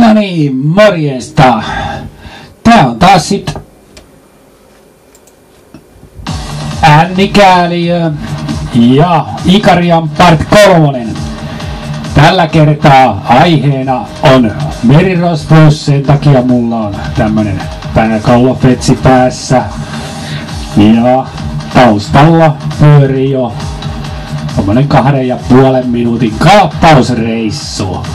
No niin, morjesta. Tää on taas sit Ännikääliö ja Ikarian part 3. Tällä kertaa aiheena on merirosvous, sen takia mulla on tämmönen pääkallofetsi päässä. Ja taustalla pyörii jo tommonen 2,5 minuutin kaappausreissu.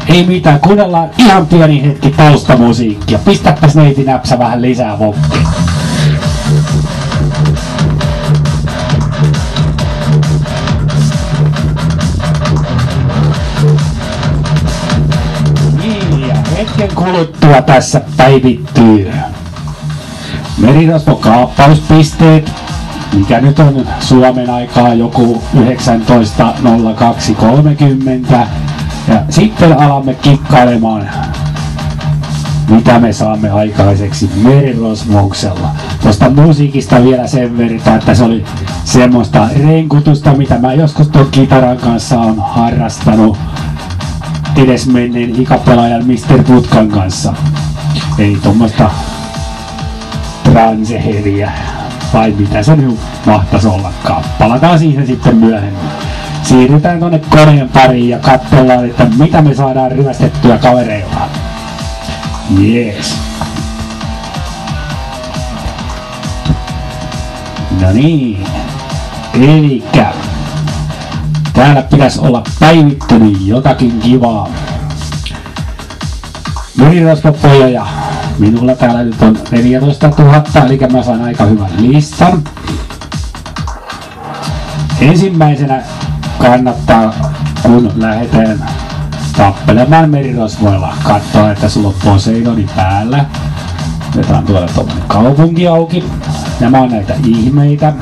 Ei mitään, kuunnellaan ihan pieni hetki taustamusiikkia. Pistäpäs neiti näpsä vähän lisää vokkia. Niin, ja hetken kuluttua tässä päivittyy merirosvo kaappauspisteet, mikä nyt on Suomen aikaa joku 19.02.30. Ja sitten alamme kikkailemaan, mitä me saamme aikaiseksi merirosvouksella. Tuosta musiikista vielä sen verran, että se oli semmoista renkutusta, mitä mä joskus tuon kitaran kanssa on harrastanut edesmenneen ikapelaajan Mr. Putkan kanssa. Ei tommoista transeheriä, vai mitä se nyt mahtaisi ollakaan. Palataan siihen sitten myöhemmin. Siirrytään tonne koneen pariin ja katsellaan, että mitä me saadaan ryöstettyä kavereilta. Jees. No niin. Elikkä täällä pitäisi olla päivittynyt jotakin kivaa. Merirosvopoja. Minulla täällä nyt on 14 000, eli mä saan aika hyvän listan. Ensimmäisenä kannattaa, kun lähdetään tappelemaan merirosvoilla, katsoa, että sulla on Poseidoni päällä. Otetaan tuolla tommonen kaupunki auki. Nämä on näitä ihmeitä.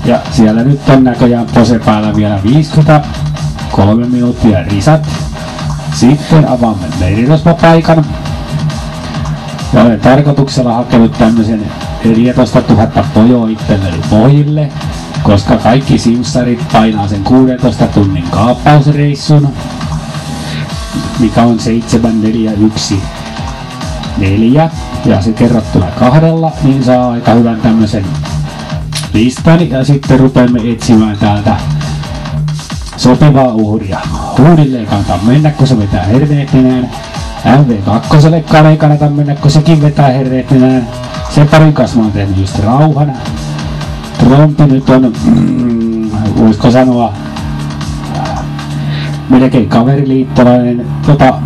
Ja siellä nyt on näköjään Pose päällä vielä 53 minuuttia risat. Sitten avaamme merirosvopaikan. Ja olen tarkoituksella hakenut tämmösen 14 000 pojoa itselleni pohjille, koska kaikki simsarit painaa sen 16 tunnin kaappausreissun, mikä on 7414. Ja se kerrottuna 2, niin saa aika hyvän tämmösen listan. Ja sitten rupeamme etsimään täältä sopivaa uhria. Uhrille ei kannata mennä, kun se vetää herneet nenään. MV2 ei kannata mennä, kun sekin vetää herneet nenään. Separin kasva on tehnyt just rauhan. Trompi nyt on, voisiko sanoa, melkein kaveriliittolainen.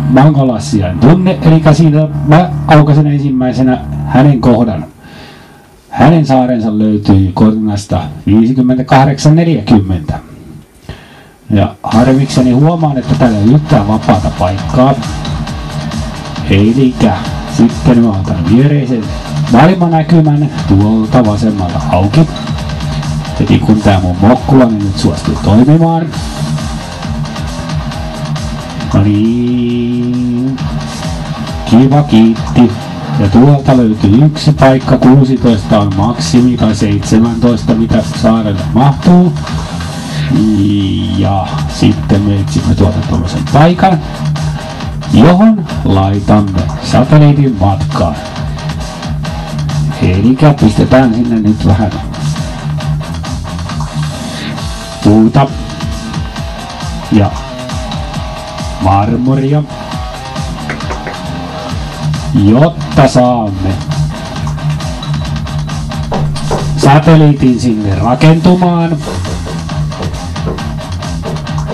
Mangolassia en tunne, eli siinä mä aukasin ensimmäisenä hänen kohdan. Hänen saarensa löytyy koordinasta 5840. Ja harmikseni huomaan, että täällä ei yhtään vapaata paikkaa. Elikkä sitten mä otan viereisen maailmanäkymän tuolta vasemmalta auki. Heti kun tää mun mokkulani nyt suostuu toimimaan. No niin. Kiva, kiitti. Ja tuolta löytyy yksi paikka, 16 on maksimi tai 17 mitä saarelle mahtuu. Ja sitten me etsimme tuolta tuollaisen paikan, johon laitamme satelliitin matkaan. Elikkä pistetään sinne nyt vähän puuta ja marmoria, jotta saamme satelliitin sinne rakentumaan.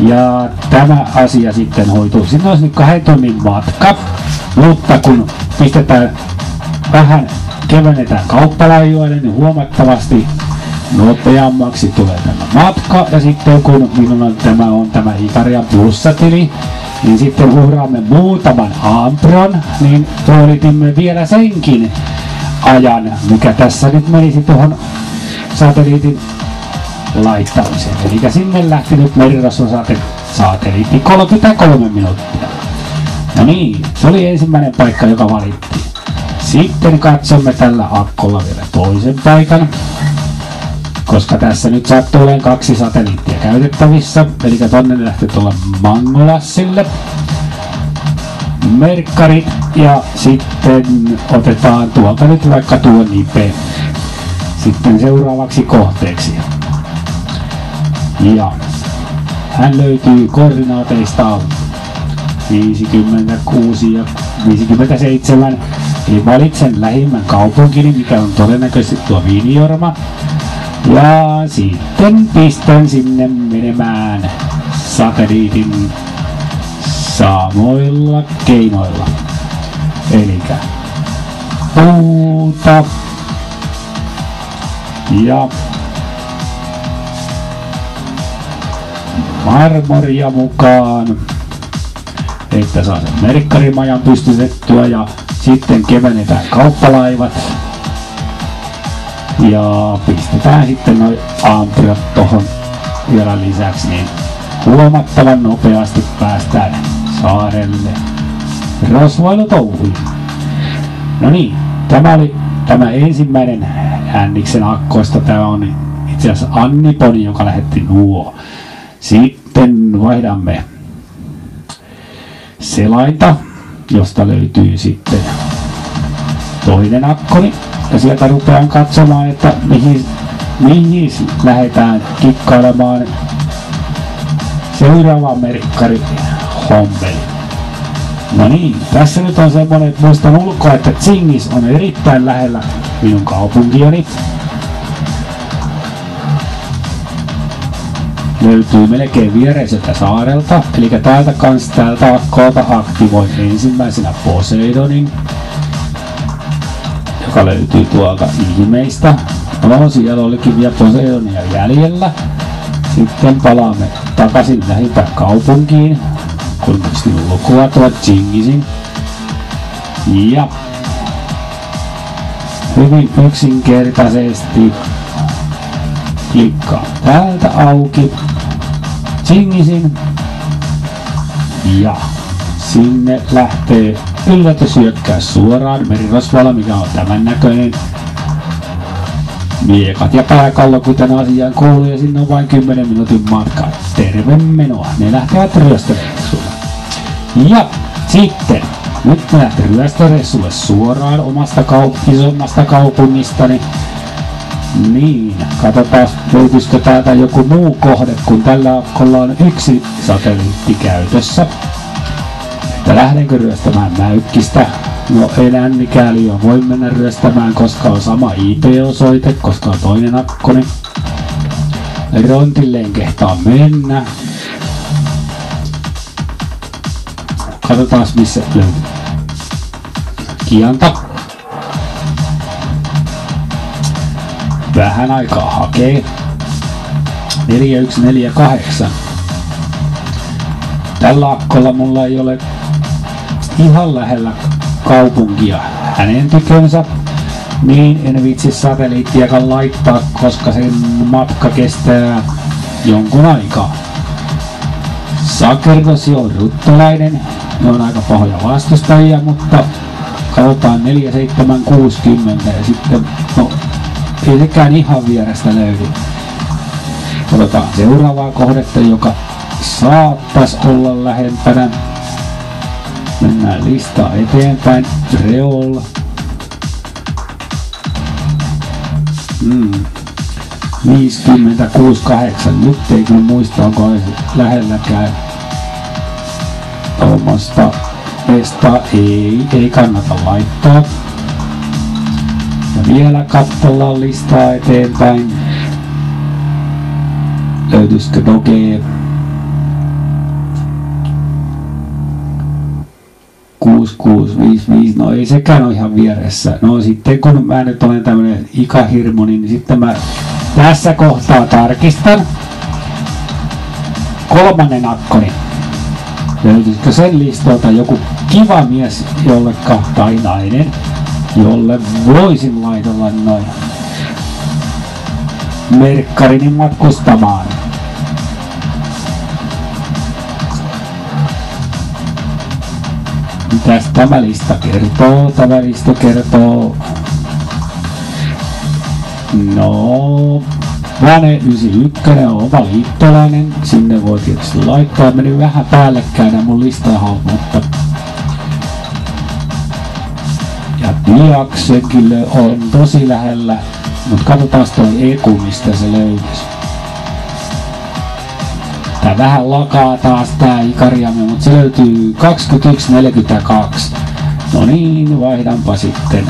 Ja tämä asia sitten hoituu. Sinne olisi nyt 2 tunnin matka, mutta kun pistetään vähän, kevennetään kauppalaajuuden, niin huomattavasti nopeammaksi tulee tämä matka. Ja sitten kun minulla on tämä Ikarian plussatili, niin sitten uhraamme muutaman ampron, niin tuolitimme vielä senkin ajan, mikä tässä nyt menisi tuohon satelliitin laittamiseen. Eli sinne lähti nyt merirosvon satelliitti 33 minuuttia. No niin, se oli ensimmäinen paikka, joka valittiin. Sitten katsomme tällä akkolla vielä toisen paikan, koska tässä nyt sattuu olemaan 2 satelliittia käytettävissä. Eli tonne lähti tuolla Mangolassille. merkkarit ja sitten otetaan tuolta nyt vaikka tuo Nipe sitten seuraavaksi kohteeksi. Ja hän löytyy koordinaateista 56 ja 57. Eli valitsen lähimmän kaupunkini, mikä on todennäköisesti tuo Viinijorma. Ja sitten pistän sinne menemään satelliitin samoilla keinoilla. Elikkä puuta ja marmoria mukaan, että saa sen merkkarimajan pystytettyä ja sitten kevennetään kauppalaivat ja pistetään sitten noin ampriot tohon vielä lisäksi, niin huomattavan nopeasti päästään saarelle rosvoilutouhuihin. No niin, tämä oli tämä ensimmäinenÄnniksen akkoista. Tämä on itse asiassa Anniponi, joka lähetti nuo. Sitten vaihdamme selainta, josta löytyy sitten toinen akkoni. Ja sieltä rupean katsomaan, että mihin lähdetään kikkailemaan seuraava merkkari hommeli. No niin, tässä nyt on semmonen, että muistan ulkoa, että Tsingis on erittäin lähellä minun kaupunkiani. Löytyy melkein viereiseltä saarelta, eli täältä akkoilta aktivoin ensimmäisenä Poseidonin, joka löytyy tuolta ihmeistä. No, siellä olikin vielä Poseidonia jäljellä. Sitten palaamme takaisin lähimpään kaupunkiin, kun muistin ulkoa tuon Tsingisin. Ja hyvin yksinkertaisesti klikkaan täältä auki Tsingisin ja sinne lähtee yllätyshyökkäys suoraan merirosvoilla, mikä on tämän näköinen. Miekat ja pääkallo, kuten asiaan kuuluu, ja sinne on vain 10 minuutin matka. Terve menoa, ne lähtevät ryöstöreissulle. Ja sitten, nyt me lähtee ryöstöreissulle suoraan omasta isommasta kaupungistani. Niin, katsotaan löytyisikö täältä joku muu kohde, kun tällä akkolla on yksi satelliitti käytössä. Että lähdenkö ryöstämään Mäykkistä? No enää mikäli jo voi mennä ryöstämään, koska on sama IP-osoite, koska on toinen akkoni. Rontilleen kehtaa mennä. Katsotaan missä löytyy. Kianta. Vähän aikaa hakee. 4148. Tällä akkolla mulla ei ole ihan lähellä kaupunkia hänen tykönsä, niin en vitsi satelliittiakaan laittaa, koska sen matka kestää jonkun aikaa. Sakerdosi on ruttolainen, ne on aika pahoja vastustajia, mutta katsotaan 4760 ja sitten, no ei sekään ihan vierestä löydy. Otetaan seuraavaa kohdetta, joka saattaisi olla lähempänä. Mennään listaa eteenpäin. Reol. 56.8. Nyt ei kyllä muista, onko olisi lähelläkään tuommoista mestaa. Ei kannata laittaa. Ja vielä katsellaan listaa eteenpäin. Löytyisikö Doge? 6655, no ei sekään ole ihan vieressä. No sitten kun mä nyt olen tämmönen ikahirmu, niin sitten mä tässä kohtaa tarkistan kolmannen akkoni. Löytyisikö sen listolta joku kiva mies tai nainen, jolle voisin laitella noin merkkarini matkustamaan. Mitäs tämä lista kertoo? Tämä lista kertoo... No... Vane 91 on oma liittolainen. Sinne voi tietysti laittaa. Meni vähän päällekkäin mun listahan, mutta... Ja Diaksenkilö on tosi lähellä, mutta katsotaan toi Eku, mistä se löytyisi. Tää vähän lakaa taas tää Ikariamme, mutta se löytyy 21.42. No niin, vaihdanpa sitten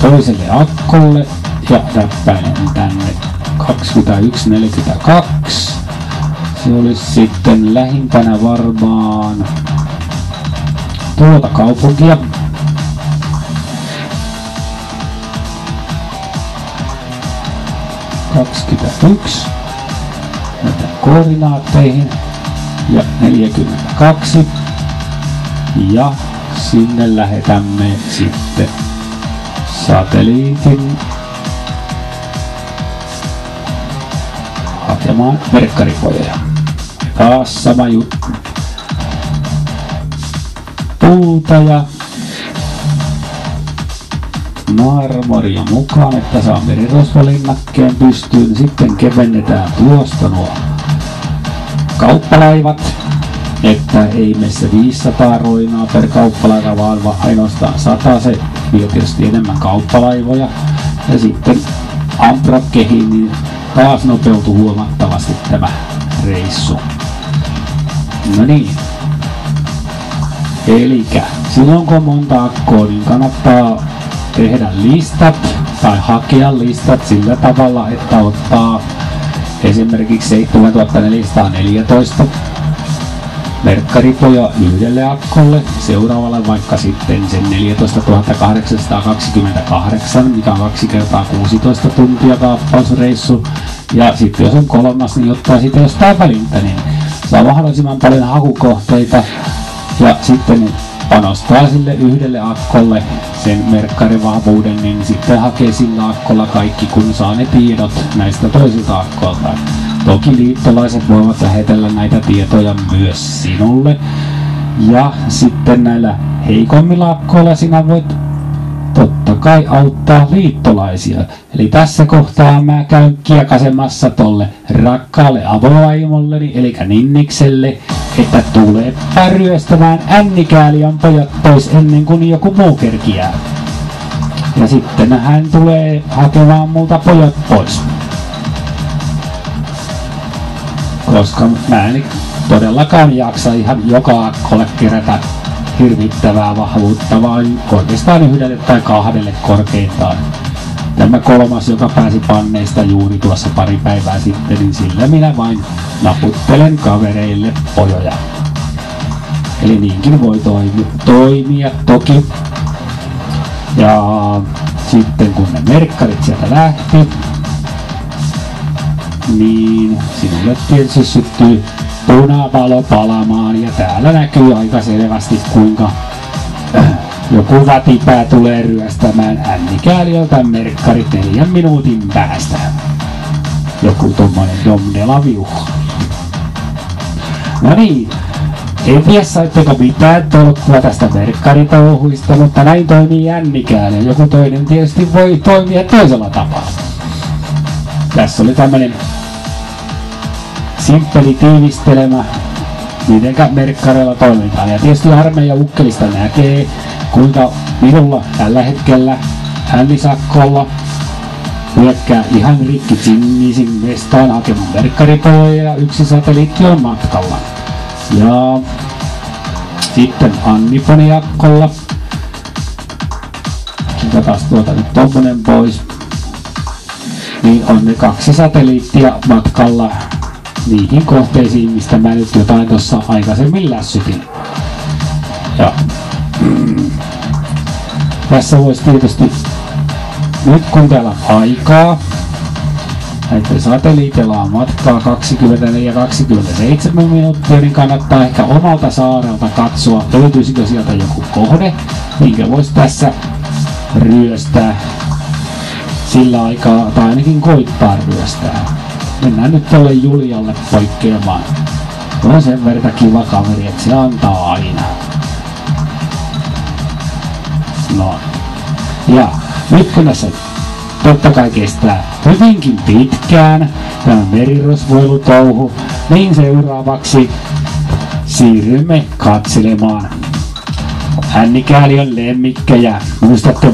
toiselle akkolle ja näppäilen tänne 21.42. Se olisi sitten lähimpänä varmaan tuota kaupunkia. Koordinaatteihin ja 42 ja sinne lähetämme sitten satelliitin hakemaan verkkaripojoja. Taas sama juttu. Puuta ja marmoria mukaan, että saa merirosvolinnakkeen pystyyn. Sitten kevennetään tuosta nuo kauppalaivat, että ei mene se 500 roinaa per kauppalaiva, vaan ainoastaan 100. Se vie tietysti enemmän kauppalaivoja. Ja sitten Ambrokehiin niin taas nopeutui huomattavasti tämä reissu. No niin. Elikkä silloin kun on monta akkoa, niin kannattaa tehdä listat tai hakea listat sillä tavalla, että ottaa esimerkiksi 7414 verkkaripoja yhdelle akkolle, seuraavalle vaikka sitten sen 14828, mikä on 2 kertaa 16 tuntia kaappausreissu. Ja sitten jos on kolmas, niin ottaa sitten jostain väliltä, niin saa mahdollisimman paljon hakukohteita ja sitten panostaa sille yhdelle akkolle sen merkkarivahvuuden, niin sitten hakee sillä akkolla kaikki, kun saa ne tiedot näistä toisilta akkoilta. Toki liittolaiset voivat lähetellä näitä tietoja myös sinulle. Ja sitten näillä heikommilla akkoilla sinä voit totta kai auttaa liittolaisia. Eli tässä kohtaa mä käyn kiekasemassa tolle rakkaalle avovaimolleni, eli Ninnikselle, että tuleepa ryöstämään Ännikääliön pojat pois ennen kuin joku muu kerkiää. Ja sitten hän tulee hakemaan multa pojat pois. Koska mä en todellakaan jaksa ihan joka akkolle kerätä hirvittävää vahvuutta, vaan oikeastaan 1 tai 2 korkeintaan. Tämä kolmas, joka pääsi panneista juuri tuossa pari päivää sitten, niin sillä minä vain naputtelen kavereille pojoja. Eli niinkin voi toimia toki. Ja sitten kun ne merkkarit sieltä lähti, niin sinulle tietysti syttyy punavalo palamaan ja täällä näkyy aika selvästi kuinka joku vätipää tulee ryöstämään Ännikääliöltä merkkarit 4 minuutin päästä. Joku tommonen domdelaviu. No niin, en tiedä saitteko mitään tolkkua tästä merkkaritouhuista, mutta näin toimii Ännikääliö. Joku toinen tietysti voi toimia toisella tapaa. Tässä oli tämmönen simppeli tiivistelmä, mitenkä merkkareilla toimitaan. Ja tietysti armeija ukkelista näkee, kuinka minulla tällä hetkellä Ännisakkolla hyökkää ihan rikki sinnisin vestaan hakemaan merkkaripoja ja 1 satelliitti on matkalla. Ja sitten Anniponiakkolla, otetaan tuota nyt tommonen pois, niin on ne 2 satelliittia matkalla niihin kohteisiin, mistä mä nyt jotain tuossa aikaisemmin lässytin. Ja tässä voisi tietysti, nyt kun täällä on aikaa, näiden satelliitilla on matkaa 24-27 minuuttia, niin kannattaa ehkä omalta saarelta katsoa, löytyisikö sieltä joku kohde, minkä voisi tässä ryöstää sillä aikaa, tai ainakin koittaa ryöstää. Mennään nyt tälle Julialle poikkeamaan. On sen verran kiva kaveri, että se antaa aina. No. Ja nyt kun tässä totta kai kestää hyvinkin pitkään tämä merirosvoilutouhu, niin seuraavaksi siirrymme katselemaan Ännikääliön lemmikkejä. Muistatte